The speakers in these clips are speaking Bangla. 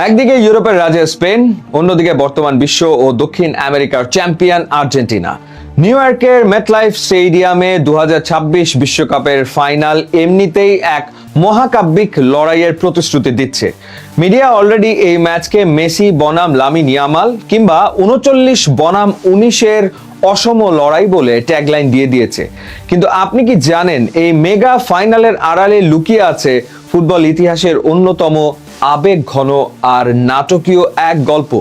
একদিকে ইউরোপের রাজা স্পেন, অন্যদিকে বর্তমান বিশ্ব ও দক্ষিণ আমেরিকার চ্যাম্পিয়ন আর্জেন্টিনা। নিউ ইয়র্কের মেটলাইফ স্টেডিয়ামে 2026 বিশ্বকাপের ফাইনাল এমনিতেই এক মহাকাব্যিক লড়াইয়ের প্রতিশ্রুতি দিচ্ছে। মিডিয়া অলরেডি এই ম্যাচকে মেসি বনাম লামিন ইয়ামাল কিংবা 39 বনাম 19-এর অসম লড়াই বলে ট্যাগলাইন দিয়ে দিয়েছে। কিন্তু আপনি কি জানেন এই মেগা ফাইনালের আড়ালে লুকিয়ে আছে ফুটবল ইতিহাসের অন্যতম আবেগ ঘন আর নাটকীয় এক গল্প?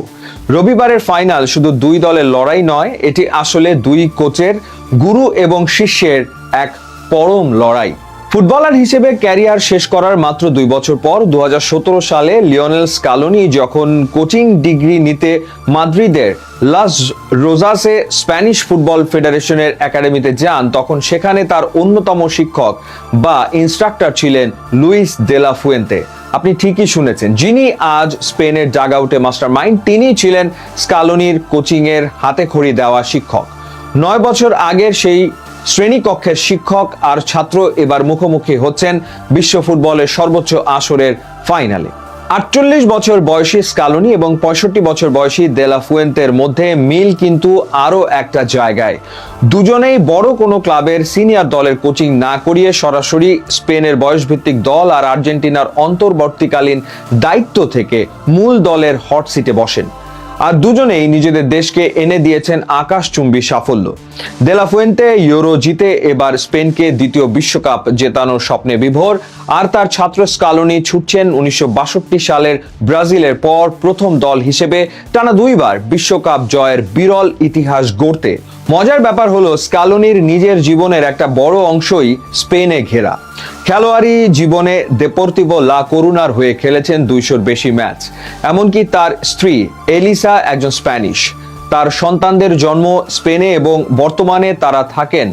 রবিবারের ফাইনাল শুধু দুই দলের লড়াই নয়, এটি আসলে দুই কোচের, গুরু এবং শিষ্যের এক পরম লড়াই। ফুটবলার হিসেবে ক্যারিয়ার শেষ করার মাত্র 2 বছর পর 2017 সালে লিওনেল স্কালোনি যখন কোচিং ডিগ্রি নিতে মাদ্রিদের লাস রোজাসে স্প্যানিশ ফুটবল ফেডারেশনের একাডেমিতে যান, তখন সেখানে তার অন্যতম শিক্ষক বা ইনস্ট্রাক্টর ছিলেন লুইস দে লা ফুয়েন্তে। আপনি ঠিকই শুনেছেন, যিনি আজ স্পেনের ডাগআউটে মাস্টারমাইন্ড, তিনি ছিলেন স্কালোনির কোচিংয়ের হাতেখড়ি দেওয়া শিক্ষক। 9 বছর আগের সেই শ্রেণীকক্ষের শিক্ষক আর ছাত্র এবার মুখোমুখি হচ্ছেন বিশ্ব ফুটবলের সর্বোচ্চ আসরের ফাইনালে। 48 বছর বয়সী স্কালোনি এবং 65 বছর বয়সী দে লা ফুয়েন্তের মধ্যে মিল কিন্তু আরও একটা জায়গায়। দুজনেই বড় কোনো ক্লাবের সিনিয়র দলের কোচিং না করিয়ে সরাসরি স্পেনের বয়সভিত্তিক দল আর আর্জেন্টিনার অন্তর্বর্তীকালীন দায়িত্ব থেকে মূল দলের হট সিটে বসেন। আর দুজনেই নিজেদের দেশকে এনে দিয়েছেন আকাশচুম্বী সাফল্য। দে লা ফুয়েন্তে ইউরো জিতে এবার স্পেনকে দ্বিতীয় বিশ্বকাপ জেতানোর স্বপ্নে বিভোর, আর তার ছাত্র স্কালোনি ছুটছেন 1962 সালের ব্রাজিলের পর প্রথম দল হিসেবে টানা 2 বার বিশ্বকাপ জয়ের বিরল ইতিহাস গড়তে। মজার ব্যাপার হলো স্কালোনির নিজের জীবনের একটা বড় অংশই স্পেনে ঘেরা। খেলোয়াড়ি জীবনে দেপোর্তিভো লা করুনার হয়ে খেলেছেন 200-র বেশি ম্যাচ। এমনকি তার স্ত্রী এলিসা একজন স্প্যানিশ। তার সন্তানদের জন্ম স্পেনে এবং বর্তমানে তারা থাকেন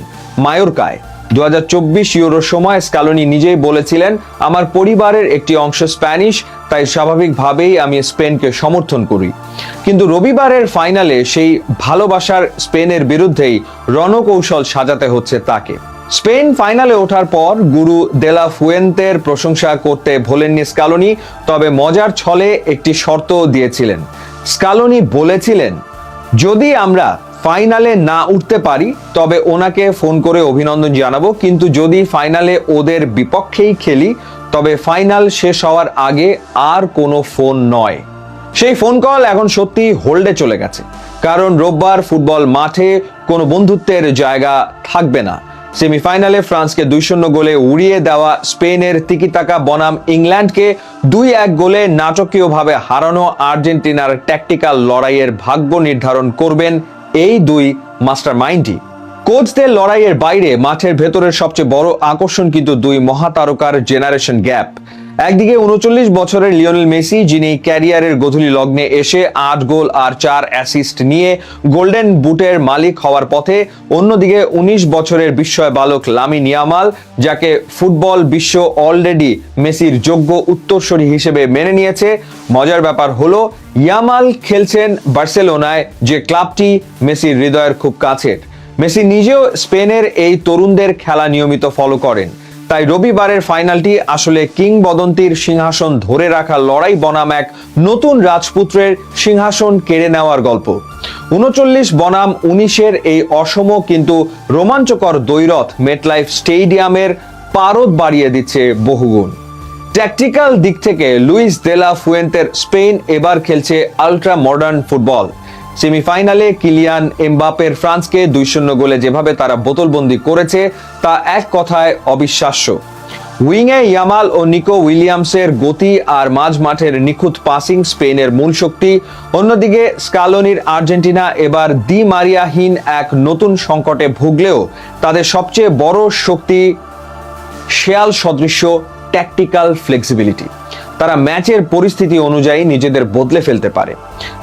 মায়োরকায়। 2024 ইউরোর সময় স্কালোনি নিজেই বলেছিলেন, আমার পরিবারের একটি অংশ স্প্যানিশ, তাই স্বাভাবিকভাবেই আমি স্পেনকে সমর্থন করি। কিন্তু রবিবারের ফাইনালে সেই ভালোবাসার স্পেনের বিরুদ্ধেই রণকৌশল সাজাতে হচ্ছে তাকে। স্পেন ফাইনালে ওঠার পর গুরু দে লা ফুয়েন্তের প্রশংসা করতে ভোলেননি স্কালোনি, তবে মজার ছলে একটি শর্ত দিয়েছিলেন। স্কালোনি বলেছিলেন, যদি আমরা ফাইনালে না উঠতে পারি তবে ওনাকে ফোন করে অভিনন্দন জানাবো, কিন্তু যদি ফাইনালে ওদের বিপক্ষেই খেলি তবে ফাইনাল শেষ হওয়ার আগে আর কোনো ফোন নয়। সেই ফোন কল এখন সত্যি হোল্ডে চলে গেছে, কারণ রোববার ফুটবল মাঠে কোনো বন্ধুত্বের জায়গা থাকবে না। সেমিফাইনালে ফ্রান্সকে 2-0 গোলে উড়িয়ে দেওয়া স্পেনের তিকিতাকা বনাম ইংল্যান্ডকে 2-1 গোলে নাটকীয়ভাবে হারানো আর্জেন্টিনার ট্যাকটিক্যাল লড়াইয়ের ভাগ্য নির্ধারণ করবেন এই দুই মাস্টারমাইন্ডই। কোচদের লড়াইয়ের বাইরে মাঠের ভেতরের সবচেয়ে বড় আকর্ষণ কিন্তু দুই মহাতারকার জেনারেশন গ্যাপ। একদিকে 39 বছরের লিওনেল মেসি, যিনি ক্যারিয়ারের গোধূলি লগ্নে এসে 8 গোল আর 4 অ্যাসিস্ট নিয়ে গোল্ডেন বুটের মালিক হওয়ার পথে। অন্যদিকে 19 বছরের বিস্ময় বালক লামিন ইয়ামাল, যাকে ফুটবল বিশ্ব অলরেডি মেসির যোগ্য উত্তরসূরি হিসেবে মেনে নিয়েছে। মজার ব্যাপার হলো, ইয়ামাল খেলছেন বার্সেলোনায়, যে ক্লাবটি মেসির হৃদয়ের খুব কাছের। মেসি নিজেও স্পেনের এই তরুণদের খেলা নিয়মিত ফলো করেন। তাই রবিবারের ফাইনালটি আসলে কিংবদন্তির সিংহাসন ধরে রাখা লড়াই বনাম এক নতুন রাজপুত্রের সিংহাসন কেড়ে নেওয়ার গল্প। 39 বনাম 19-এর এই অসম কিন্তু রোমাঞ্চকর দ্বৈরথ মেটলাইফ স্টেডিয়ামের পারদ বাড়িয়ে দিচ্ছে বহুগুণ। ট্যাকটিক্যাল দিক থেকে লুইস দে লা ফুয়েন্তের স্পেন এবার খেলছে আল্ট্রা মডার্ন ফুটবল। সেমিফাইনালে কিলিয়ান এমবাপের ফ্রান্সকে 2-0 গোলে যেভাবে তারা বোতলবন্দি করেছে তা এক কথায় অবিশ্বাস্য। উইংয়ে ইয়ামাল ও নিকো উইলিয়ামসের গতি আর মাঝ মাঠের নিখুঁত পাসিং স্পেনের মূল শক্তি। অন্যদিকে স্কালোনির আর্জেন্টিনা এবার দি মারিয়াহীন এক নতুন সংকটে ভুগলেও তাদের সবচেয়ে বড় শক্তি শেয়াল সদৃশ্য ট্যাকটিক্যাল ফ্লেক্সিবিলিটি। তারা ম্যাচের পরিস্থিতি অনুযায়ী নিজেদের বদলে ফেলতে পারে।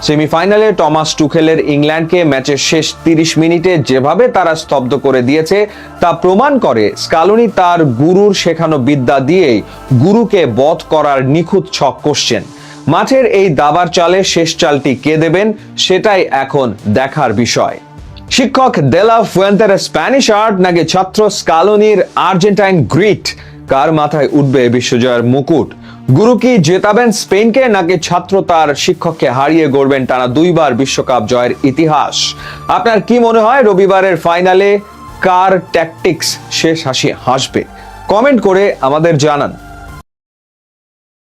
সেমিফাইনালে টমাস টুখেলের ইংল্যান্ডকে ম্যাচের শেষ 30 মিনিটে যেভাবে তারা স্তব্ধ করে দিয়েছে তা প্রমাণ করে স্কালোনি তার গুরুর শেখানো বিদ্যা দিয়েই গুরুকে বধ করার নিখুঁত ছক কষছেন। মাঠের এই দাবার চালে শেষ চালটি কে দেবেন সেটাই এখন দেখার বিষয়। শিক্ষক দে লা ফুয়েন্তের স্প্যানিশ আর্ট নাকি ছাত্র স্কালোনির আর্জেন্টাইন গ্রিট, কার মাথায় উঠবে বিশ্বজয়ের মুকুট? গুরু কি জেতাবেন স্পেনকে, নাকি ছাত্র তার শিক্ষককে হারিয়ে গড়বেন টানা 2বার বিশ্বকাপ জয়ের ইতিহাস? আপনার কি মনে হয় রবিবারের ফাইনালে কার ট্যাকটিক্স শেষ হাসি হাসবে? কমেন্ট করে আমাদের জানান।